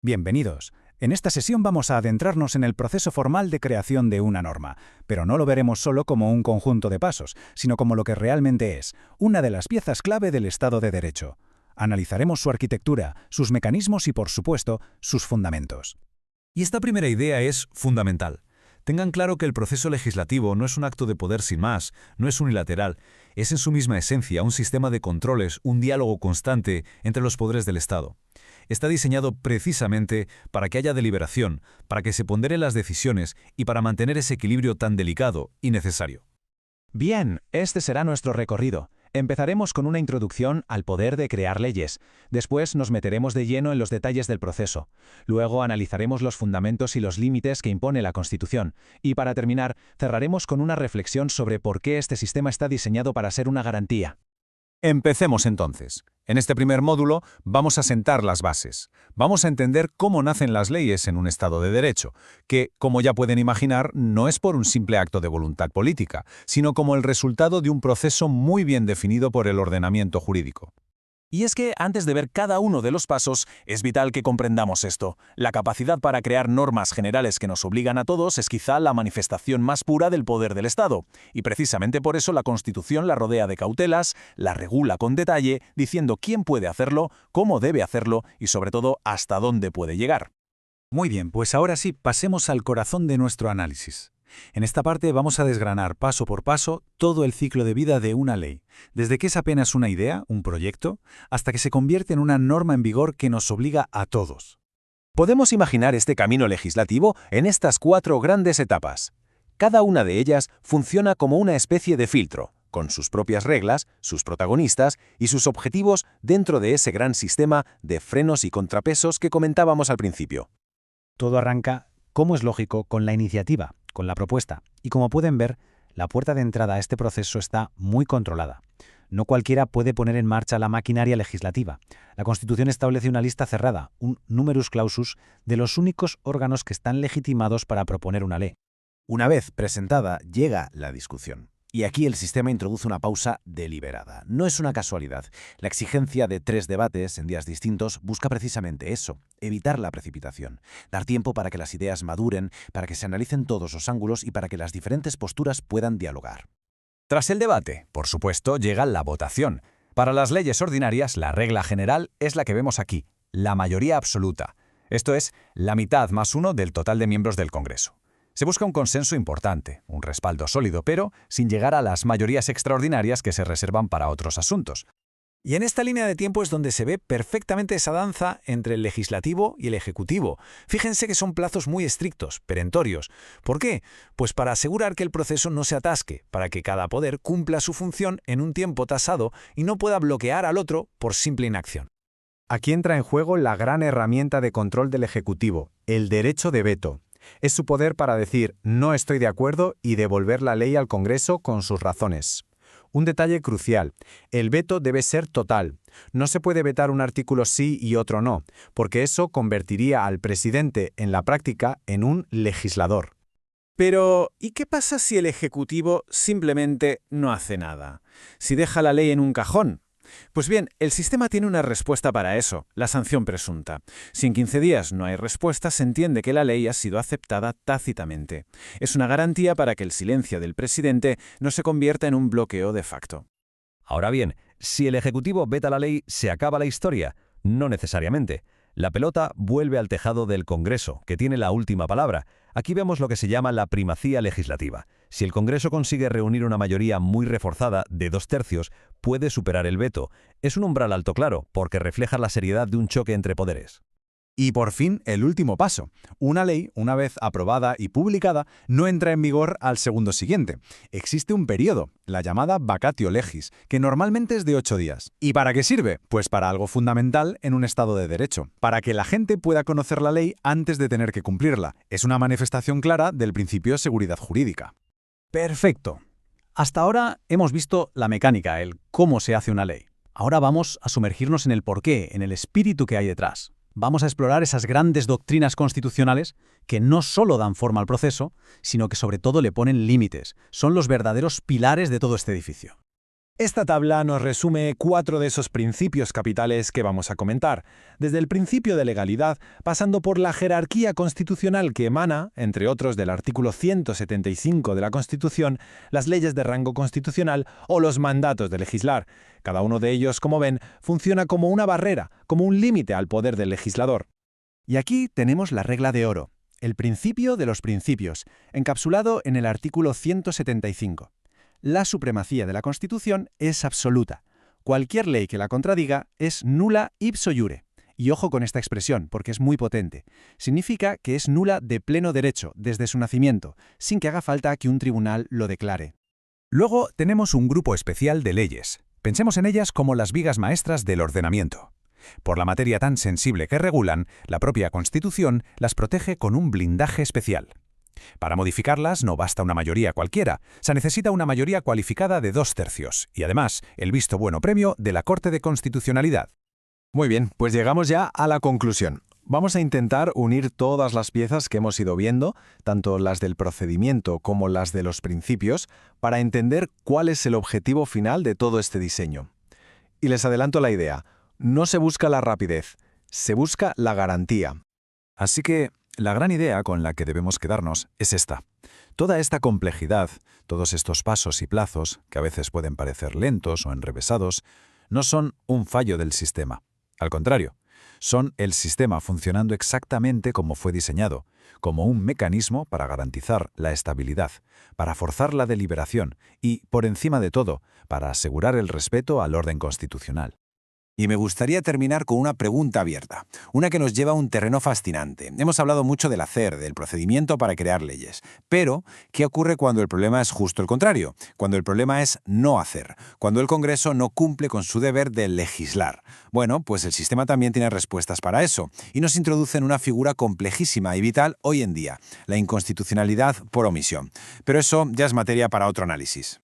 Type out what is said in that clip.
Bienvenidos. En esta sesión vamos a adentrarnos en el proceso formal de creación de una norma, pero no lo veremos solo como un conjunto de pasos, sino como lo que realmente es, una de las piezas clave del Estado de Derecho. Analizaremos su arquitectura, sus mecanismos y, por supuesto, sus fundamentos. Y esta primera idea es fundamental. Tengan claro que el proceso legislativo no es un acto de poder sin más, no es unilateral, es en su misma esencia un sistema de controles, un diálogo constante entre los poderes del Estado. Está diseñado precisamente para que haya deliberación, para que se ponderen las decisiones y para mantener ese equilibrio tan delicado y necesario. Bien, este será nuestro recorrido. Empezaremos con una introducción al poder de crear leyes. Después nos meteremos de lleno en los detalles del proceso. Luego analizaremos los fundamentos y los límites que impone la Constitución. Y para terminar, cerraremos con una reflexión sobre por qué este sistema está diseñado para ser una garantía. Empecemos entonces. En este primer módulo vamos a sentar las bases. Vamos a entender cómo nacen las leyes en un Estado de Derecho, que, como ya pueden imaginar, no es por un simple acto de voluntad política, sino como el resultado de un proceso muy bien definido por el ordenamiento jurídico. Y es que, antes de ver cada uno de los pasos, es vital que comprendamos esto. La capacidad para crear normas generales que nos obligan a todos es quizá la manifestación más pura del poder del Estado. Y precisamente por eso la Constitución la rodea de cautelas, la regula con detalle, diciendo quién puede hacerlo, cómo debe hacerlo y, sobre todo, hasta dónde puede llegar. Muy bien, pues ahora sí, pasemos al corazón de nuestro análisis. En esta parte vamos a desgranar paso por paso todo el ciclo de vida de una ley, desde que es apenas una idea, un proyecto, hasta que se convierte en una norma en vigor que nos obliga a todos. Podemos imaginar este camino legislativo en estas 4 grandes etapas. Cada una de ellas funciona como una especie de filtro, con sus propias reglas, sus protagonistas y sus objetivos dentro de ese gran sistema de frenos y contrapesos que comentábamos al principio. Todo arranca, como es lógico, con la iniciativa, con la propuesta. Y como pueden ver, la puerta de entrada a este proceso está muy controlada. No cualquiera puede poner en marcha la maquinaria legislativa. La Constitución establece una lista cerrada, un numerus clausus, de los únicos órganos que están legitimados para proponer una ley. Una vez presentada, llega la discusión. Y aquí el sistema introduce una pausa deliberada. No es una casualidad. La exigencia de 3 debates en días distintos busca precisamente eso, evitar la precipitación, dar tiempo para que las ideas maduren, para que se analicen todos los ángulos y para que las diferentes posturas puedan dialogar. Tras el debate, por supuesto, llega la votación. Para las leyes ordinarias, la regla general es la que vemos aquí, la mayoría absoluta. Esto es, la mitad más 1 del total de miembros del Congreso. Se busca un consenso importante, un respaldo sólido, pero sin llegar a las mayorías extraordinarias que se reservan para otros asuntos. Y en esta línea de tiempo es donde se ve perfectamente esa danza entre el legislativo y el ejecutivo. Fíjense que son plazos muy estrictos, perentorios. ¿Por qué? Pues para asegurar que el proceso no se atasque, para que cada poder cumpla su función en un tiempo tasado y no pueda bloquear al otro por simple inacción. Aquí entra en juego la gran herramienta de control del Ejecutivo, el derecho de veto. Es su poder para decir no estoy de acuerdo y devolver la ley al Congreso con sus razones. Un detalle crucial, el veto debe ser total. No se puede vetar un artículo sí y otro no, porque eso convertiría al presidente en la práctica en un legislador. Pero, ¿y qué pasa si el Ejecutivo simplemente no hace nada? Si deja la ley en un cajón. Pues bien, el sistema tiene una respuesta para eso, la sanción presunta. Si en 15 días no hay respuesta, se entiende que la ley ha sido aceptada tácitamente. Es una garantía para que el silencio del presidente no se convierta en un bloqueo de facto. Ahora bien, si el Ejecutivo veta la ley, ¿se acaba la historia? No necesariamente. La pelota vuelve al tejado del Congreso, que tiene la última palabra. Aquí vemos lo que se llama la primacía legislativa. Si el Congreso consigue reunir una mayoría muy reforzada de 2/3, puede superar el veto. Es un umbral alto claro, porque refleja la seriedad de un choque entre poderes. Y por fin, el último paso. Una ley, una vez aprobada y publicada, no entra en vigor al segundo siguiente. Existe un periodo, la llamada vacatio legis, que normalmente es de 8 días. ¿Y para qué sirve? Pues para algo fundamental en un Estado de Derecho. Para que la gente pueda conocer la ley antes de tener que cumplirla. Es una manifestación clara del principio de seguridad jurídica. Perfecto. Hasta ahora hemos visto la mecánica, el cómo se hace una ley. Ahora vamos a sumergirnos en el porqué, en el espíritu que hay detrás. Vamos a explorar esas grandes doctrinas constitucionales que no solo dan forma al proceso, sino que sobre todo le ponen límites. Son los verdaderos pilares de todo este edificio. Esta tabla nos resume 4 de esos principios capitales que vamos a comentar, desde el principio de legalidad, pasando por la jerarquía constitucional que emana, entre otros del artículo 175 de la Constitución, las leyes de rango constitucional o los mandatos de legislar. Cada uno de ellos, como ven, funciona como una barrera, como un límite al poder del legislador. Y aquí tenemos la regla de oro, el principio de los principios, encapsulado en el artículo 175. La supremacía de la Constitución es absoluta. Cualquier ley que la contradiga es nula ipso iure. Y ojo con esta expresión, porque es muy potente. Significa que es nula de pleno derecho, desde su nacimiento, sin que haga falta que un tribunal lo declare. Luego tenemos un grupo especial de leyes. Pensemos en ellas como las vigas maestras del ordenamiento. Por la materia tan sensible que regulan, la propia Constitución las protege con un blindaje especial. Para modificarlas no basta una mayoría cualquiera, se necesita una mayoría cualificada de 2/3 y además el visto bueno previo de la Corte de Constitucionalidad. Muy bien, pues llegamos ya a la conclusión. Vamos a intentar unir todas las piezas que hemos ido viendo, tanto las del procedimiento como las de los principios, para entender cuál es el objetivo final de todo este diseño. Y les adelanto la idea, no se busca la rapidez, se busca la garantía. Así que la gran idea con la que debemos quedarnos es esta. Toda esta complejidad, todos estos pasos y plazos, que a veces pueden parecer lentos o enrevesados, no son un fallo del sistema. Al contrario, son el sistema funcionando exactamente como fue diseñado, como un mecanismo para garantizar la estabilidad, para forzar la deliberación y, por encima de todo, para asegurar el respeto al orden constitucional. Y me gustaría terminar con una pregunta abierta, una que nos lleva a un terreno fascinante. Hemos hablado mucho del hacer, del procedimiento para crear leyes. Pero, ¿qué ocurre cuando el problema es justo el contrario? Cuando el problema es no hacer, cuando el Congreso no cumple con su deber de legislar. Bueno, pues el sistema también tiene respuestas para eso, y nos introduce en una figura complejísima y vital hoy en día, la inconstitucionalidad por omisión. Pero eso ya es materia para otro análisis.